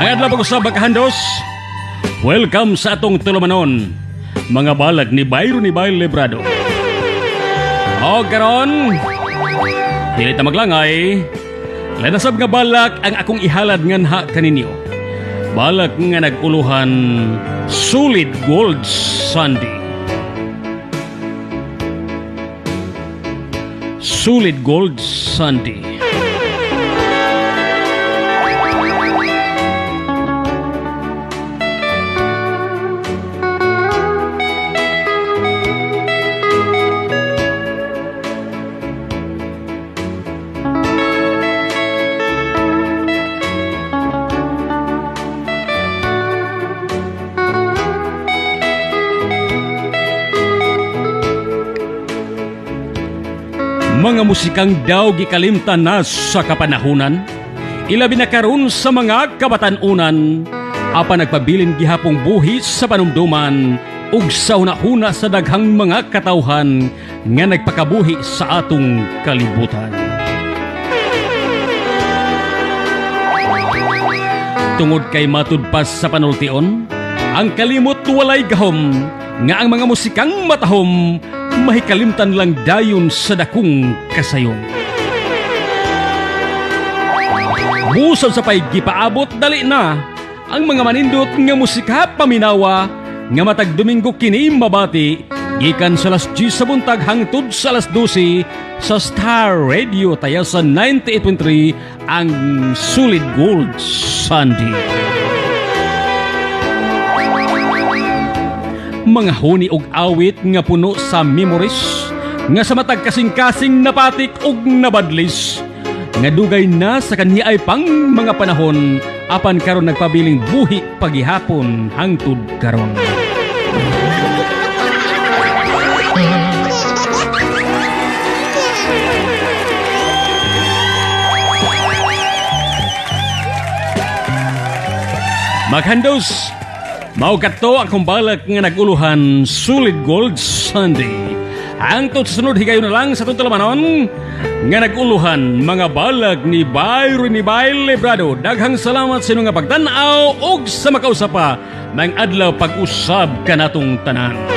Adlaw pag-usab kahandos. Welcome sa atong tulumanon, mga balag ni Byron ni Bail Lebrado. O karon, dili ta maglangay. Lanasab nga balak ang akong ihalad nganha kaninyo. Balak nga naguluhan Solid Gold Sunday. Solid Gold Sunday. Mga musikang daw gikalimtan na sa kapanahunan, ilabi na karon sa mga kabatanunan, apa nagpabilin gihapong buhi sa panumduman ug sa hunahuna sa daghang mga katawhan nga nagpakabuhi sa atong kalibutan. Tungod kay matudpas sa panultion, ang kalimot walay gahom, nga ang mga musikang matahom mahikalimtan lang dayon sa dakong kasayong. Busan sa pay gipaabot dali na ang mga manindot nga musika paminawa nga matag Domingo kini mabati gikan sa alas 10 sa buntag hangtod sa alas 12 sa Star Radio taya sa 98.3 ang Solid Gold Sunday. Mga huni og awit nga puno sa memories nga sa matag kasing-kasing napatik og nabadlis nga dugay na sa kanhiay pang mga panahon apan karon nagpabiling buhi pagihapon hangtod karon. Maghandos, mao kadto akong balak nga naguluhan Solid Gold Sunday. Hangtod sa sunod higayon na lang sa tutulamanon nga naguluhan mga balag ni Byron ni Bail Lebrado. Daghang salamat sa inyo nga pagtan-aw ug sa makausapa ng adlaw pag-usab kanatong tanan.